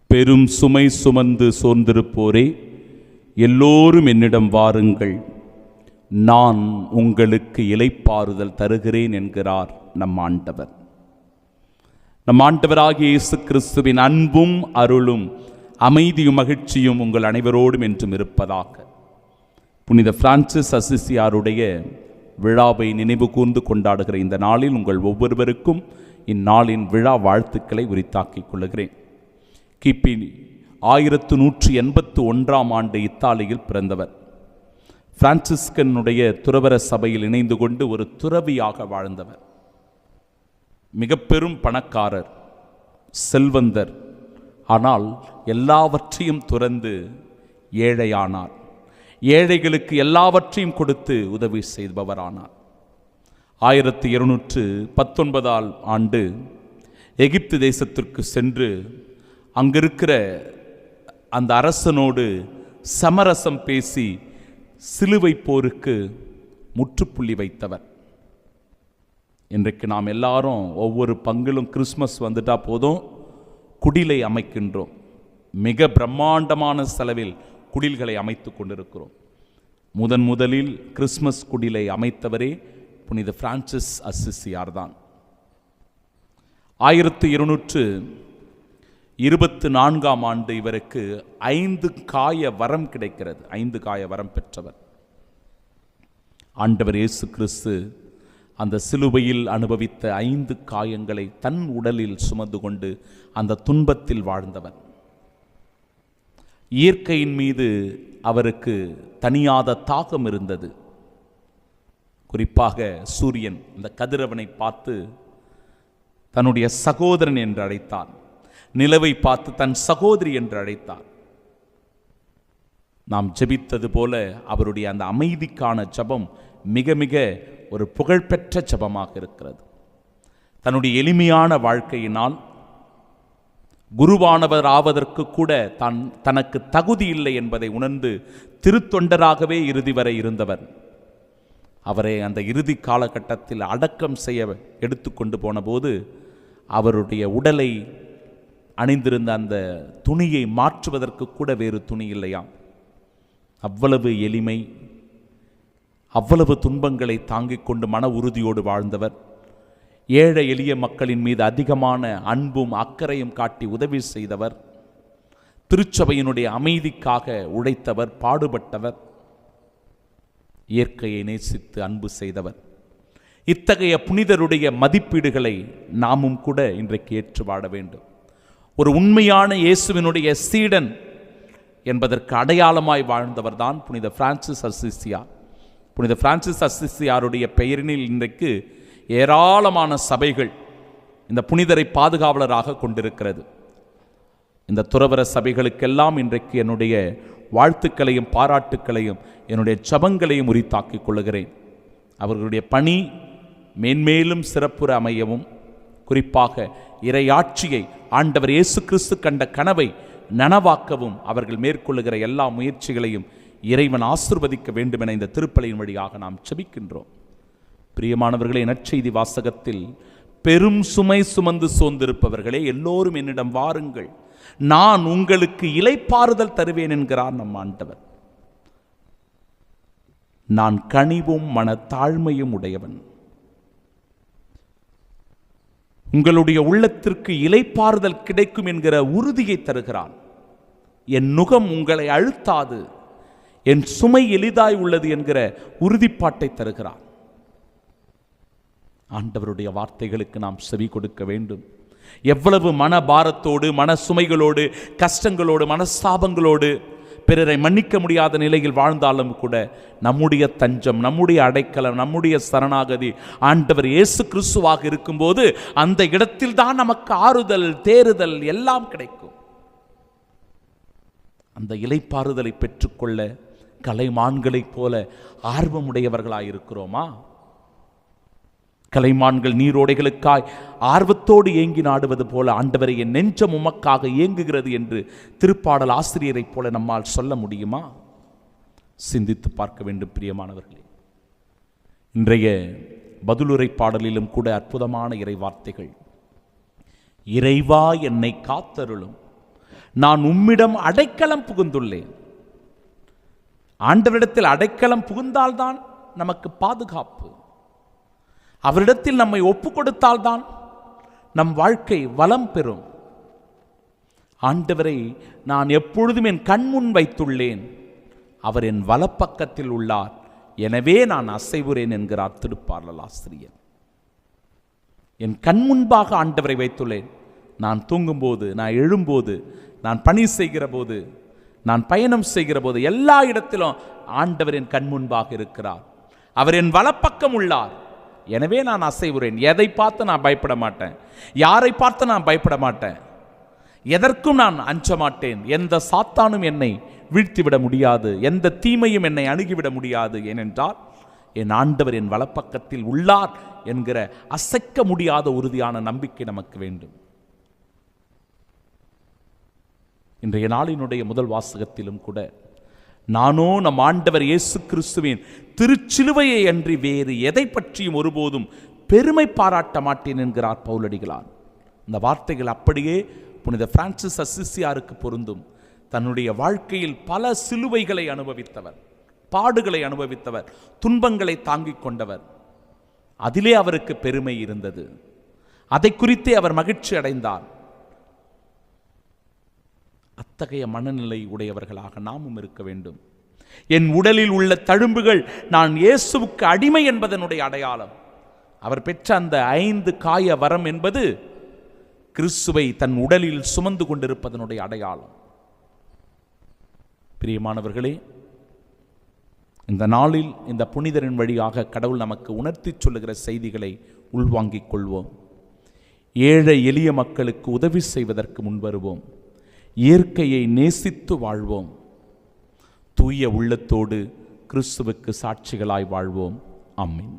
பெரும் சுமை சுமந்து சோர்ந்திருப்போரே, எல்லோரும் என்னிடம் வாருங்கள், நான் உங்களுக்கு இளைப்பாறுதல் தருகிறேன் என்கிறார் நம் ஆண்டவர். நம் ஆண்டவராகிய இயேசு கிறிஸ்துவின் அன்பும் அருளும் அமைதியும் மகிழ்ச்சியும் உங்கள் அனைவரோடும் என்றும் இருப்பதாக. புனித பிரான்சிஸ் அசிசியாருடைய விழாவை நினைவு கூர்ந்து கொண்டாடுகிற இந்த நாளில் உங்கள் ஒவ்வொருவருக்கும் இந்நாளின் விழா வாழ்த்துக்களை உரித்தாக்கிக் கொள்கிறேன். கிபி 1181 இத்தாலியில் பிறந்தவர். பிரான்சிஸ்கனுடைய துறவர சபையில் இணைந்து கொண்டு ஒரு துறவியாக வாழ்ந்தவர். மிக பெரும் பணக்காரர், செல்வந்தர். ஆனால் எல்லாவற்றையும் துறந்து ஏழையானார். ஏழைகளுக்கு எல்லாவற்றையும் கொடுத்து உதவி செய்பவரானார். 1219 எகிப்து தேசத்திற்கு சென்று அங்கிருக்கிற அந்த அரசனோடு சமரசம் பேசி சிலுவை போருக்கு முற்றுப்புள்ளி வைத்தவர். இன்றைக்கு நாம் எல்லாரும் ஒவ்வொரு பங்கிலும் கிறிஸ்மஸ் வந்துட்டா போதும் குடிலை அமைக்கின்றோம். மிக பிரம்மாண்டமான செலவில் குடில்களை அமைத்து கொண்டிருக்கிறோம். முதலில் கிறிஸ்மஸ் குடிலை அமைத்தவரே புனித பிரான்சிஸ் அசிசியார் தான். 1224 இவருக்கு 5 காய வரம் கிடைக்கிறது. 5 காய வரம் பெற்றவர். ஆண்டவர் இயேசு கிறிஸ்து அந்த சிலுவையில் அனுபவித்த 5 காயங்களை தன் உடலில் சுமந்து கொண்டு அந்த துன்பத்தில் வாழ்ந்தவர். இயற்கையின் மீது அவருக்கு தனியாத தாகம் இருந்தது. குறிப்பாக சூரியன், இந்த கதிரவனை பார்த்து தன்னுடைய சகோதரன் என்று அழைத்தார். நிலவை பார்த்து தன் சகோதரி என்று அழைத்தார். நாம் ஜெபித்தது போல அவருடைய அந்த அமைதிக்கான ஜெபம் மிக மிக ஒரு புகழ்பெற்ற ஜெபமாக இருக்கிறது. தன்னுடைய எளிமையான வாழ்க்கையினால் குருவானவர் ஆவதற்கு கூட தனக்கு தகுதி இல்லை என்பதை உணர்ந்து திருத்தொண்டராகவே இறுதி வரை இருந்தவர். அவரை அந்த இறுதி காலகட்டத்தில் அடக்கம் செய்ய எடுத்துக்கொண்டு போன போது அவருடைய உடலை அணிந்திருந்த அந்த துணியை மாற்றுவதற்கு கூட வேறு துணி இல்லையாம். அவ்வளவு எளிமை, அவ்வளவு துன்பங்களை தாங்கிக் கொண்டு மன உறுதியோடு வாழ்ந்தவர். ஏழை எளிய மக்களின் மீது அதிகமான அன்பும் அக்கறையும் காட்டி உதவி செய்தவர். திருச்சபையினுடைய அமைதிக்காக உழைத்தவர், பாடுபட்டவர். இயற்கையை நேசித்து அன்பு செய்தவர். இத்தகைய புனிதருடைய மதிப்பீடுகளை நாமும் கூட இன்றைக்கு ஏற்று வாழ வேண்டும். ஒரு உண்மையான இயேசுவினுடைய சீடன் என்பதற்கு அடையாளமாய் வாழ்ந்தவர் தான் புனித பிரான்சிஸ் அசிசியார். புனித பிரான்சிஸ் அசிசியாருடைய பெயரினில் இன்றைக்கு ஏராளமான சபைகள் இந்த புனிதரை பாதுகாவலராக கொண்டிருக்கிறது. இந்த துறவர சபைகளுக்கெல்லாம் இன்றைக்கு என்னுடைய வாழ்த்துக்களையும் பாராட்டுக்களையும் என்னுடைய ஜபங்களையும் உரித்தாக்கிக் கொள்கிறேன். அவர்களுடைய பணி மேன்மேலும் சிறப்புற அமையவும், குறிப்பாக இறையாட்சியை ஆண்டவர் இயேசு கிறிஸ்து கண்ட கனவை நனவாக்கவும் அவர்கள் மேற்கொள்ளுகிற எல்லா முயற்சிகளையும் இறைவன் ஆசீர்வதிக்க வேண்டும் என இந்த திருப்பலியின் வழியாக நாம் செபிக்கின்றோம். பிரியமானவர்களே, நற்செய்தி வாசகத்தில் பெரும் சுமை சுமந்து சோர்ந்திருப்பவர்களே, எல்லோரும் என்னிடம் வாருங்கள், நான் உங்களுக்கு இளைப்பாறுதல் தருவேன் என்கிறார் நம் ஆண்டவர். நான் கனிவும் மனத்தாழ்மையும் உடையவன். உங்களுடைய உள்ளத்திற்கு இளைப்பாறுதல் கிடைக்கும் என்கிற உறுதியை தருகிறான். என் நுகம் உங்களை அழுத்தாது, என் சுமை எளிதாய் உள்ளது என்கிற உறுதிப்பாட்டை தருகிறான். ஆண்டவருடைய வார்த்தைகளுக்கு நாம் செவி கொடுக்க வேண்டும். எவ்வளவு மன பாரத்தோடு, மன சுமைகளோடு, கஷ்டங்களோடு, மனஸ்தாபங்களோடு பிறரை மன்னிக்க முடியாத நிலையில் வாழ்ந்தாலும் கூட நம்முடைய தஞ்சம், நம்முடைய அடைக்கலம், நம்முடைய சரணாகதி ஆண்டவர் இயேசு கிறிஸ்துவாக இருக்கும்போது அந்த இடத்தில் தான் நமக்கு ஆறுதல், தேறுதல் எல்லாம் கிடைக்கும். அந்த இளைப்பாறுதலை பெற்றுக்கொள்ள கலைமான்களைப் போல ஆர்வமுடையவர்களாயிருக்கிறோமா? கலைமான்கள் நீரோடைகளுக்காய் ஆர்வத்தோடு ஏங்கி நாடுவது போல ஆண்டவரை என் நெஞ்சம் உமக்காக ஏங்குகிறது என்று திருப்பாடல் ஆசிரியரைப் போல நம்மால் சொல்ல முடியுமா? சிந்தித்து பார்க்க வேண்டும் பிரியமானவர்களே. இன்றைய பதிலுரை பாடலிலும் கூட அற்புதமான இறை வார்த்தைகள். இறைவா என்னை காத்தருளும், நான் உம்மிடம் அடைக்கலம் புகுந்துள்ளேன். ஆண்டவரிடத்தில் அடைக்கலம் புகுந்தால்தான் நமக்கு பாதுகாப்பு. அவரிடத்தில் நம்மை ஒப்பு கொடுத்தால்தான் நம் வாழ்க்கை வளம் பெறும். ஆண்டவரை நான் எப்பொழுதும் என் கண்முன் வைத்துள்ளேன். அவர் என் வலப்பக்கத்தில் உள்ளார், எனவே நான் அசைவுறேன் என்கிறார் திருப்பாடல் ஆசிரியர். என் கண் முன்பாக ஆண்டவரை வைத்துள்ளேன். நான் தூங்கும்போது, நான் எழும்போது, நான் பணி செய்கிற போது, நான் பயணம் செய்கிற போது, எல்லா இடத்திலும் ஆண்டவர் என் கண் முன்பாக இருக்கிறார். அவர் என் வலப்பக்கம் உள்ளார், எனவே நான் அசைவுறேன். எதை பார்த்து நான் பயப்பட மாட்டேன், யாரை பார்த்து நான் பயப்பட மாட்டேன், எதற்கும் நான் அஞ்ச மாட்டேன். எந்த சாத்தானும் என்னை வீழ்த்திவிட முடியாது, எந்த தீமையும் என்னை அணுகிவிட முடியாது. ஏனென்றால் என் ஆண்டவர் என் வலப்பக்கத்தில் உள்ளார் என்கிற அசைக்க முடியாத உறுதியான நம்பிக்கை நமக்கு வேண்டும். இன்றைய நாளினுடைய முதல் வாசகத்திலும் கூட நானோ நம் ஆண்டவர் இயேசு கிறிஸ்துவின் திருச்சிலுவையை அன்றி வேறு எதை பற்றியும் ஒருபோதும் பெருமை பாராட்ட மாட்டேன் என்கிறார் பவுலடிகளார். இந்த வார்த்தைகள் அப்படியே புனித பிரான்சிஸ் அசிசியாருக்கு பொருந்தும். தன்னுடைய வாழ்க்கையில் பல சிலுவைகளை அனுபவித்தவர், பாடுகளை அனுபவித்தவர், துன்பங்களை தாங்கிக் கொண்டவர். அதிலே அவருக்கு பெருமை இருந்தது. அதை குறித்தே அவர் மகிழ்ச்சி அடைந்தார். அத்தகைய மனநிலை உடையவர்களாக நாமும் இருக்க வேண்டும். என் உடலில் உள்ள தழும்புகள் நான் இயேசுவுக்கு அடிமை என்பதனுடைய அடையாளம். அவர் பெற்ற அந்த 5 காய வரம் என்பது கிறிஸ்துவை தன் உடலில் சுமந்து கொண்டிருப்பதனுடைய அடையாளம். பிரியமானவர்களே, இந்த நாளில் இந்த புனிதரின் வழியாக கடவுள் நமக்கு உணர்த்தி சொல்லுகிற செய்திகளை உள்வாங்கிக் கொள்வோம். ஏழை எளிய மக்களுக்கு உதவி செய்வதற்கு முன்வருவோம். இயற்கையை நேசித்து வாழ்வோம். தூய உள்ளத்தோடு கிறிஸ்துவுக்கு சாட்சிகளாய் வாழ்வோம். ஆமென்.